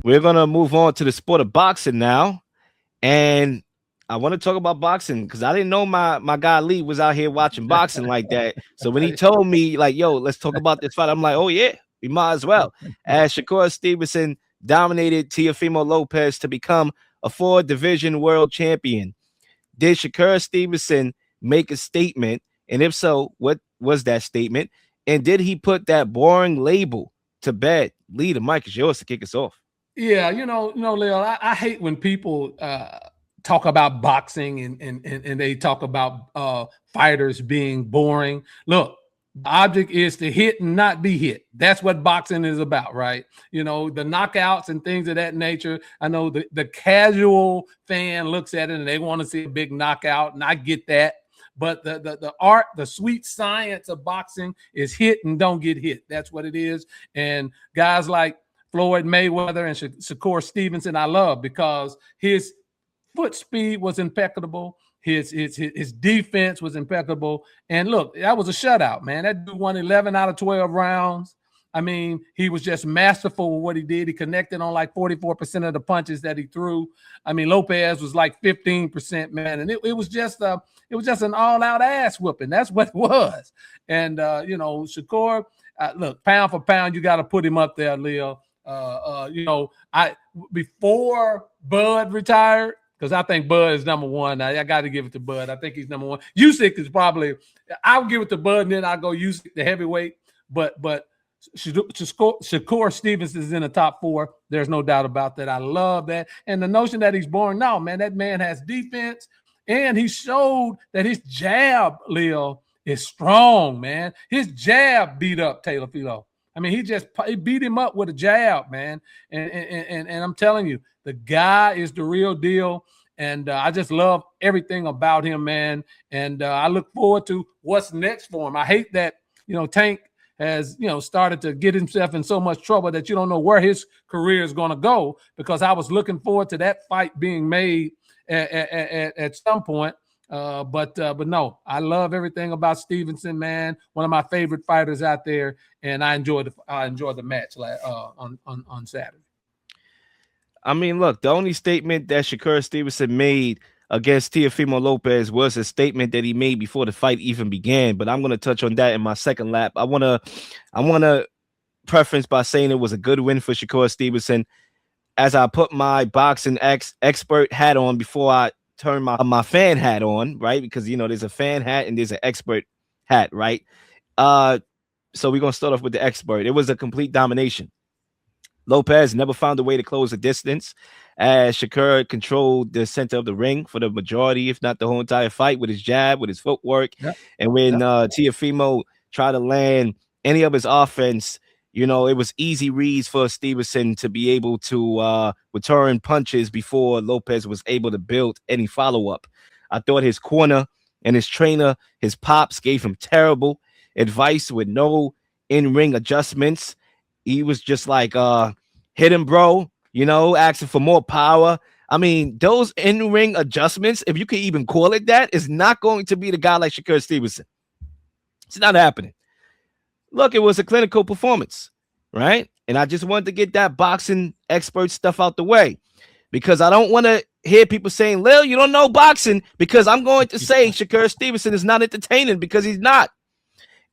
We're gonna move on to the sport of boxing now, and I want to talk about boxing because I didn't know my guy Lee was out here watching boxing like that. So when he told me like, "Yo, let's talk about this fight," I'm like, "Oh yeah, we might as well." As Shakur Stevenson dominated Teofimo Lopez to become a 4 division world champion. Did Shakur Stevenson make a statement? And if so, what was that statement? And did he put that boring label to bed? Lee, the mic is yours to kick us off. Yeah, Leel, I hate when people talk about boxing and they talk about fighters being boring. Look, the object is to hit and not be hit. That's what boxing is about, right? The knockouts and things of that nature. I know the casual fan looks at it and they want to see a big knockout, and I get that. But the art, the sweet science of boxing is hit and don't get hit. That's what it is. And guys like Floyd Mayweather and Shakur Stevenson, I love because his foot speed was impeccable. His defense was impeccable. And look, that was a shutout, man. That dude won 11 out of 12 rounds. I mean, he was just masterful with what he did. He connected on like 44% of the punches that he threw. I mean, Lopez was like 15%, man. And it was just an all-out ass whooping. That's what it was. And Shakur, look, pound for pound, you got to put him up there, Leel. Before Bud retired, because I think Bud is number one. I got to give it to Bud. I think he's number one. Usyk is probably, I'll give it to Bud, and then I'll go Usyk, the heavyweight. But Shakur Stevenson is in the top 4. There's no doubt about that. I love that. And the notion that he's born now, man, that man has defense, and he showed that his jab, Leel, is strong, man. His jab beat up Teofimo. I mean, he beat him up with a jab, man. And I'm telling you, the guy is the real deal. And I just love everything about him, man. And I look forward to what's next for him. I hate that, Tank has, started to get himself in so much trouble that you don't know where his career is going to go, because I was looking forward to that fight being made at some point. But no, I love everything about Stevenson, man. One of my favorite fighters out there, and I enjoyed the match on Saturday. I mean, look, the only statement that Shakur Stevenson made against Teofimo Lopez was a statement that he made before the fight even began. But I'm going to touch on that in my second lap. I want to preference by saying it was a good win for Shakur Stevenson. As I put my boxing expert hat on before I turn my fan hat on, right? Because there's a fan hat and there's an expert hat, right? So we're gonna start off with the expert. It was a complete domination. Lopez never found a way to close the distance, as Shakur controlled the center of the ring for the majority, if not the whole entire fight, with his jab, with his footwork. Yep. And when Teofimo tried to land any of his offense, it was easy reads for Stevenson to be able to return punches before Lopez was able to build any follow-up. I thought his corner and his trainer, his pops, gave him terrible advice with no in-ring adjustments. He was just like, hit him, bro, asking for more power. I mean, those in-ring adjustments, if you can even call it that, is not going to be the guy like Shakur Stevenson. It's not happening. Look, it was a clinical performance, right? And I just wanted to get that boxing expert stuff out the way, because I don't want to hear people saying, Leel, you don't know boxing, because I'm going to say Shakur Stevenson is not entertaining, because he's not.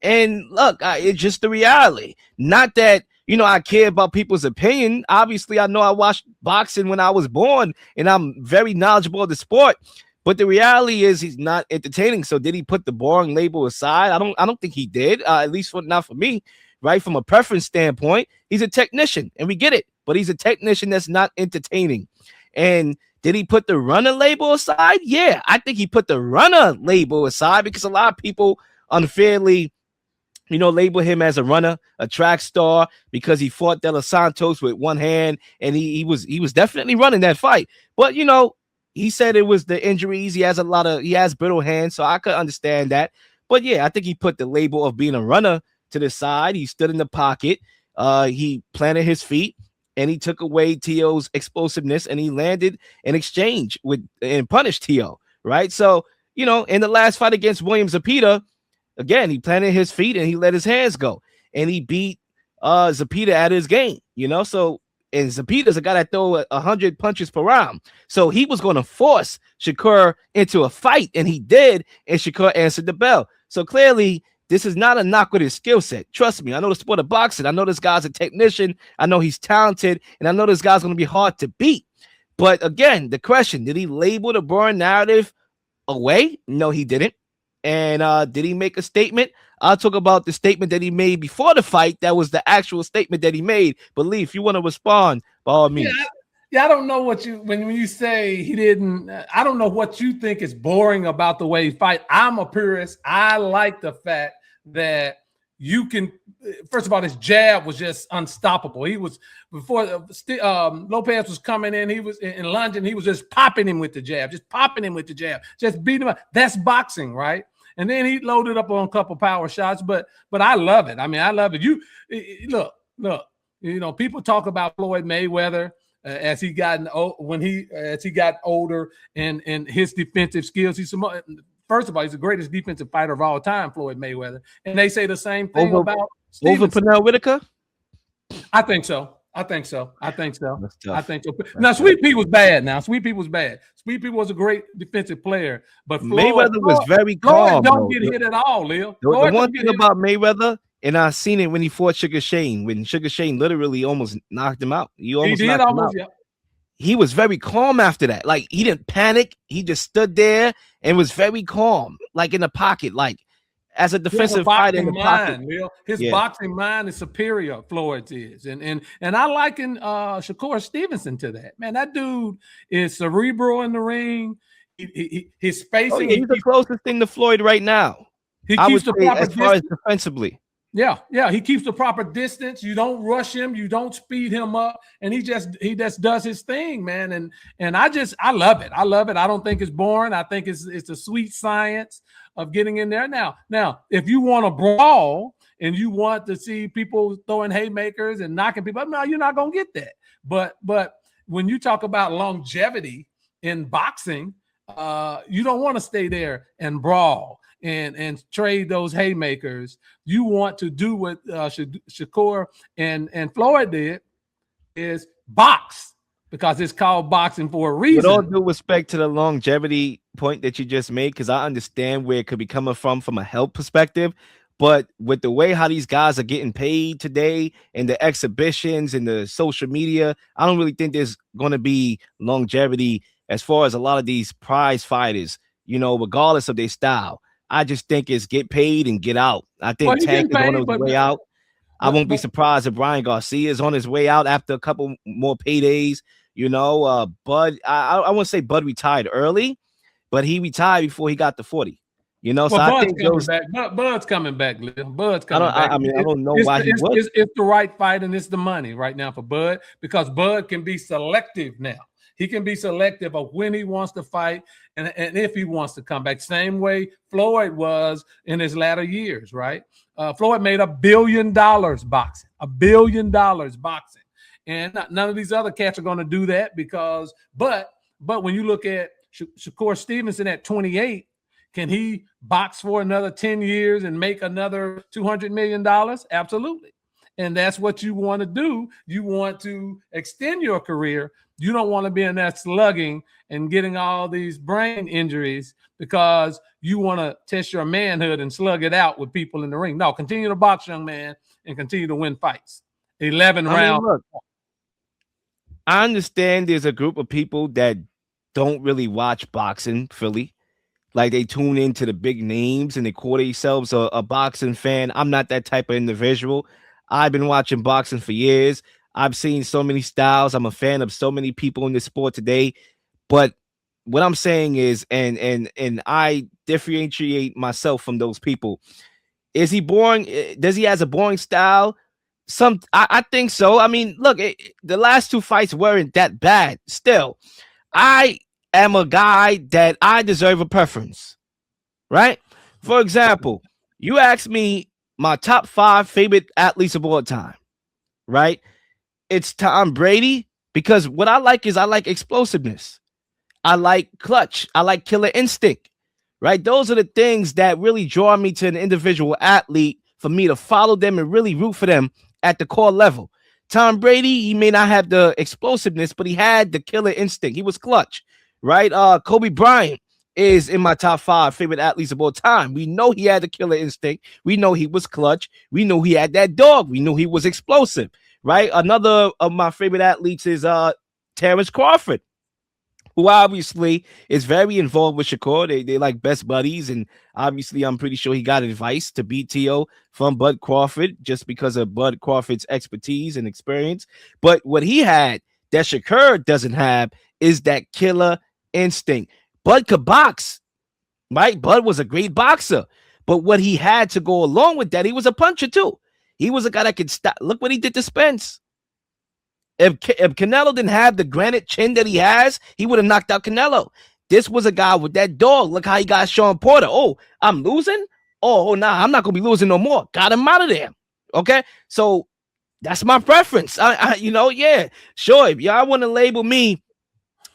And look, it's just the reality. Not that, I care about people's opinion. Obviously, I know I watched boxing when I was born, and I'm very knowledgeable of the sport. But the reality is he's not entertaining. So did he put the boring label aside? I don't think he did, at least not for me, right? From a preference standpoint, he's a technician, and we get it. But he's a technician that's not entertaining. And did he put the runner label aside? Yeah, I think he put the runner label aside, because a lot of people unfairly, label him as a runner, a track star, because he fought De Los Santos with one hand, and he was definitely running that fight. But he said it was the injuries. He has brittle hands, so I could understand that. But yeah, I think he put the label of being a runner to the side. He stood in the pocket. He planted his feet, and he took away Teo's explosiveness, and he landed an exchange and punished Teo, right? So, in the last fight against Williams Zepeda, again, he planted his feet and he let his hands go, and he beat Zepeda at his game, you know. So and Zepeda's a guy that throw 100 punches per round. So he was going to force Shakur into a fight, and he did, and Shakur answered the bell. So clearly, this is not a knock with his skill set. Trust me, I know the sport of boxing. I know this guy's a technician. I know he's talented, and I know this guy's going to be hard to beat. But again, the question, did he label the boring narrative away? No, he didn't. And did he make a statement? I'll talk about the statement that he made before the fight. That was the actual statement that he made. But Lee, if you want to respond, by all means. Yeah, I don't know what you when you say he didn't. I don't know what you think is boring about the way he fight. I'm a purist. I like the fact that you can. First of all, his jab was just unstoppable. He was before Lopez was coming in. He was in lunging. He was just popping him with the jab, just beating him up. That's boxing, right? And then he loaded up on a couple power shots, but I love it. I mean, I love it. You look, you know, people talk about Floyd Mayweather as he got older and his defensive skills. First of all, he's the greatest defensive fighter of all time, Floyd Mayweather. And they say the same thing about Stevenson. Pernell Whitaker? I think so. Now, Sweet Pea was bad. Sweet Pea was a great defensive player, but Mayweather was very calm. Don't get hit at all, Leel. The one thing about Mayweather, and I seen it when he fought Sugar Shane, when Sugar Shane literally almost knocked him out. He was very calm after that. Like, he didn't panic. He just stood there and was very calm, like in the pocket, like as a defensive fighter in the pocket. His boxing mind is superior, Floyd's is. And I liken Shakur Stevenson to that. Man, that dude is cerebral in the ring. His spacing. He's the closest thing to Floyd right now. He keeps the proper as far as defensively. Yeah, he keeps the proper distance. You don't rush him, you don't speed him up, and he just does his thing, man. And I love it. I don't think it's boring. I think it's a sweet science of getting in there. Now, if you want to brawl and you want to see people throwing haymakers and knocking people up, no, you're not gonna get that. But when you talk about longevity in boxing, you don't want to stay there and brawl and trade those haymakers. You want to do what Shakur and Floyd did, is box, because it's called boxing for a reason. With all due respect to the longevity point that you just made, because I understand where it could be coming from a health perspective, but with the way how these guys are getting paid today and the exhibitions and the social media, I don't really think there's going to be longevity as far as a lot of these prize fighters, you know, regardless of their style. I just think it's get paid and get out. I think Tank is on his way out. I won't be surprised if Brian Garcia is on his way out after a couple more paydays. You know, Bud, I wouldn't say Bud retired early, but he retired before he got to 40. You know, so I think Bud's coming back, Lil. Bud's coming back. I mean, I don't know why he was. It's the right fight, and it's the money right now for Bud, because Bud can be selective now. He can be selective of when he wants to fight and if he wants to come back. Same way Floyd was in his latter years, right? Floyd made $1 billion boxing, $1 billion boxing. And none of these other cats are going to do that but when you look at Shakur Stevenson at 28, can he box for another 10 years and make another $200 million? Absolutely. And that's what you want to do. You want to extend your career. You don't want to be in that slugging and getting all these brain injuries because you want to test your manhood and slug it out with people in the ring. No, continue to box, young man, and continue to win fights. 11 rounds. Look, I understand there's a group of people that don't really watch boxing fully. Like, they tune into the big names and they call themselves a boxing fan. I'm not that type of individual. I've been watching boxing for years. I've seen so many styles. I'm a fan of so many people in this sport today. But what I'm saying is, and I differentiate myself from those people. Is he boring? Does he has a boring style? I think so. I mean, look, the last two fights weren't that bad. Still, I am a guy that I deserve a preference, right? For example, you ask me my top 5 favorite athletes of all time, right? It's Tom Brady, because what I like is I like explosiveness. I like clutch. I like killer instinct, right? Those are the things that really draw me to an individual athlete for me to follow them and really root for them at the core level. Tom Brady, he may not have the explosiveness, but he had the killer instinct. He was clutch, right? Kobe Bryant is in my top 5 favorite athletes of all time. We know he had the killer instinct. We know he was clutch. We know he had that dog. We knew he was explosive, right? Another of my favorite athletes is Terrence Crawford, who obviously is very involved with Shakur. They like best buddies, and obviously I'm pretty sure he got advice to beat T.O. from Bud Crawford just because of Bud Crawford's expertise and experience. But what he had that Shakur doesn't have is that killer instinct. Bud could box, right? Bud was a great boxer, but what he had to go along with that, he was a puncher too. He was a guy that could stop. Look what he did to Spence. If Canelo didn't have the granite chin that he has, he would have knocked out Canelo. This was a guy with that dog. Look how he got Sean Porter. Oh, I'm losing? Oh, nah, I'm not going to be losing no more. Got him out of there. Okay? So that's my preference. Yeah, sure. If y'all want to label me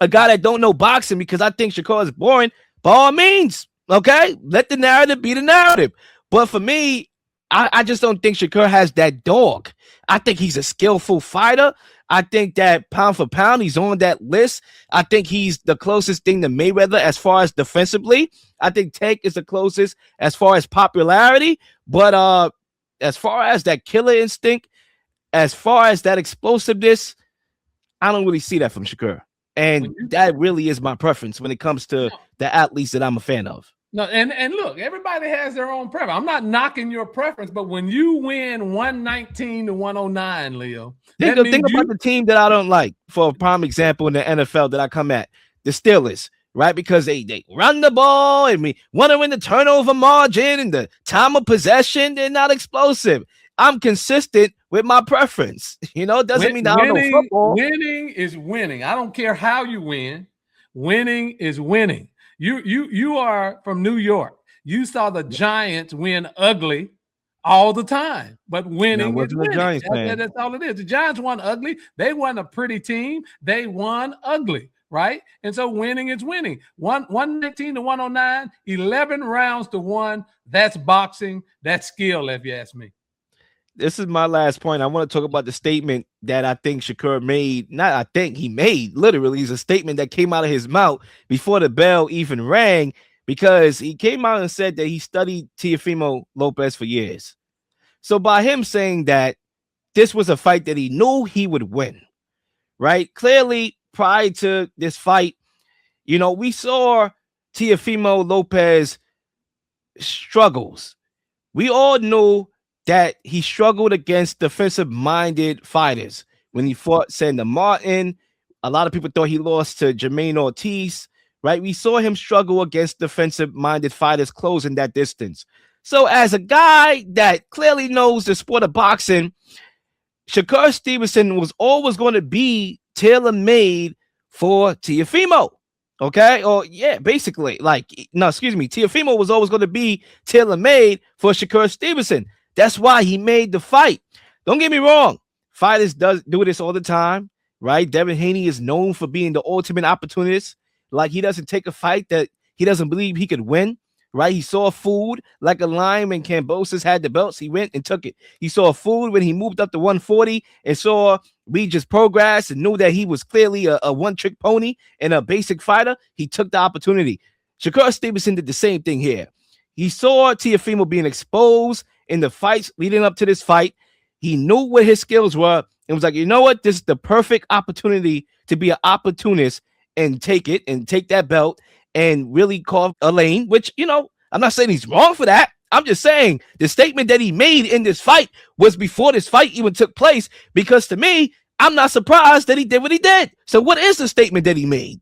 a guy that don't know boxing because I think Shakur is boring, by all means, okay? Let the narrative be the narrative. But for me, I just don't think Shakur has that dog. I think he's a skillful fighter. I think that pound for pound, he's on that list. I think he's the closest thing to Mayweather as far as defensively. I think Tank is the closest as far as popularity. But as far as that killer instinct, as far as that explosiveness, I don't really see that from Shakur. And that really is my preference when it comes to the athletes that I'm a fan of. No, and look, everybody has their own preference. I'm not knocking your preference, but when you win 119 to 109, Leo, think about the team that I don't like. For a prime example, in the NFL that I come at, the Steelers, right? Because they run the ball and we want to win the turnover margin and the time of possession. They're not explosive. I'm consistent with my preference. It doesn't mean that I don't know football. Winning is winning. I don't care how you win. Winning is winning. You are from New York. You saw the Giants win ugly all the time, but winning is winning. That's all it is. The Giants won ugly. They won a pretty team. They won ugly, right? And so winning is winning. 119 to 109, 11 rounds to 1. That's boxing. That's skill, if you ask me. This is my last point. I want to talk about the statement that I think Shakur made. Not I think he made. Literally, it's a statement that came out of his mouth before the bell even rang, because he came out and said that he studied Teofimo Lopez for years. So by him saying that this was a fight that he knew he would win, right? Clearly, prior to this fight, we saw Teofimo Lopez struggles. We all knew that he struggled against defensive-minded fighters. When he fought Sandor Martin, a lot of people thought he lost to Jermaine Ortiz, right? We saw him struggle against defensive-minded fighters closing that distance. So as a guy that clearly knows the sport of boxing, Shakur Stevenson was always going to be tailor-made for Teofimo. Okay, or basically, Teofimo was always going to be tailor-made for Shakur Stevenson. That's why he made the fight. Don't get me wrong. Fighters do this all the time, right? Devin Haney is known for being the ultimate opportunist. Like, he doesn't take a fight that he doesn't believe he could win, right? He saw food like a lion when Kambosos had the belts. He went and took it. He saw food when he moved up to 140 and saw Regis progress and knew that he was clearly a one-trick pony and a basic fighter. He took the opportunity. Shakur Stevenson did the same thing here. He saw Teofimo being exposed in the fights leading up to this fight. He knew what his skills were and was like, you know what? This is the perfect opportunity to be an opportunist and take that belt and really carve a lane, which, I'm not saying he's wrong for that. I'm just saying the statement that he made in this fight was before this fight even took place, because to me, I'm not surprised that he did what he did. So what is the statement that he made?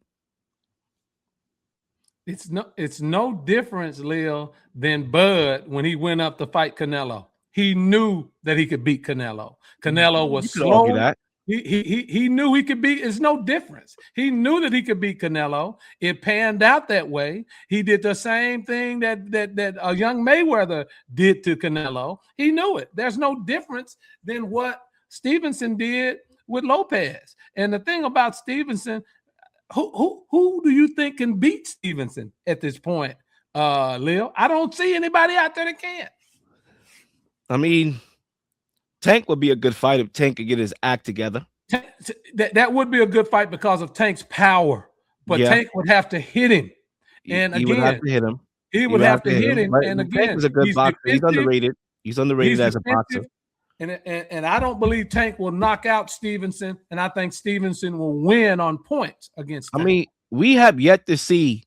It's no difference, Leel, than Bud when he went up to fight Canelo. He knew that he could beat Canelo. Canelo was slow. He knew he could beat. It's no difference. He knew that he could beat Canelo. It panned out that way. He did the same thing that a young Mayweather did to Canelo. He knew it. There's no difference than what Stevenson did with Lopez. And the thing about Stevenson, who do you think can beat Stevenson at this point, Leel? I don't see anybody out there that can. I mean, Tank would be a good fight if Tank could get his act together. That would be a good fight because of Tank's power, but Yeah, Tank would have to hit him. And he would have again, to hit him. he He would would have have to to hit hit him. him. But And Tank again, was a good he's boxer. He's defensive. underrated. He's underrated as a boxer. And I don't believe Tank will knock out Stevenson, and I think Stevenson will win on points against Tank. I mean, we have yet to see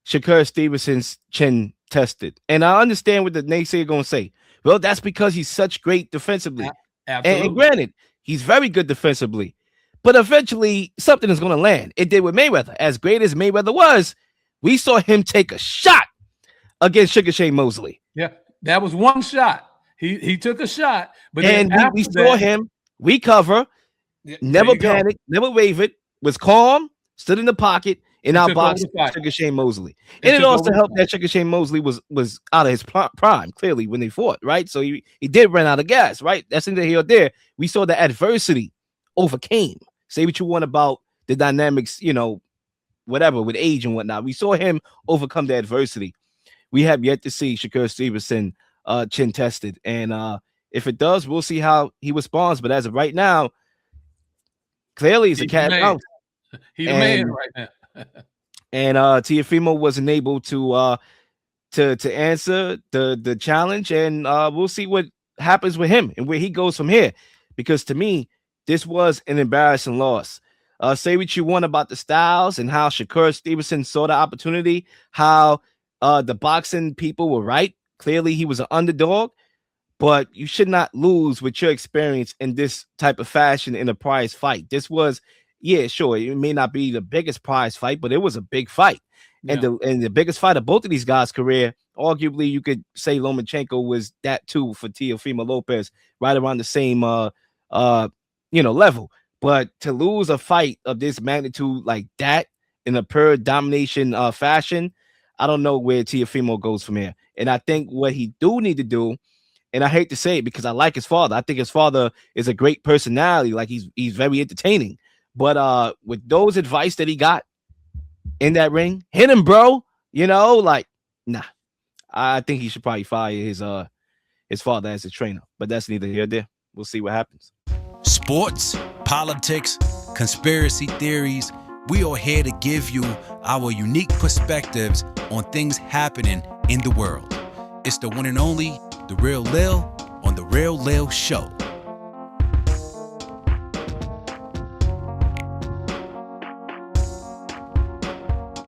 Shakur Stevenson's chin tested. And I understand what the naysayer going to say. Well, that's because he's such great defensively. Absolutely. And granted, he's very good defensively. But eventually, something is going to land. It did with Mayweather. As great as Mayweather was, we saw him take a shot against Sugar Shane Mosley. Yeah, that was one shot. He took a shot. But and we saw him recover, never panic, never wavered, was calm, stood in the pocket, and outboxed Sugar Shane Mosley. And it also helped that Sugar Shane Mosley was out of his prime, clearly, when they fought, right? So he did run out of gas, right? That's neither here or there. We saw the adversity overcame. Say what you want about the dynamics, you know, whatever, with age and whatnot. We saw him overcome the adversity. We have yet to see Shakur Stevenson chin tested. And if it does, we'll see how he responds. But as of right now, clearly he's a cat out. He's a man right now. And Teofimo wasn't able to answer the challenge, and we'll see what happens with him and where he goes from here. Because to me, this was an embarrassing loss. Say what you want about the styles and how Shakur Stevenson saw the opportunity, how the boxing people were right. Clearly, he was an underdog, but you should not lose with your experience in this type of fashion in a prize fight. This was, yeah, sure, it may not be the biggest prize fight, but it was a big fight. Yeah. And the biggest fight of both of these guys' career, arguably, you could say Lomachenko was that too for Teofimo Lopez, right around the same level. But to lose a fight of this magnitude like that in a pure domination fashion, I don't know where Teofimo goes from here. And I think what he do need to do, and I hate to say it because I like his father. I think his father is a great personality. Like he's very entertaining. But with those advice that he got in that ring, hit him, bro. You know, like, nah. I think he should probably fire his father as a trainer. But that's neither here nor there. We'll see what happens. Sports, politics, conspiracy theories. We are here to give you our unique perspectives on things happening in the world. It's the one and only, The Real Leel on The Real Leel Show.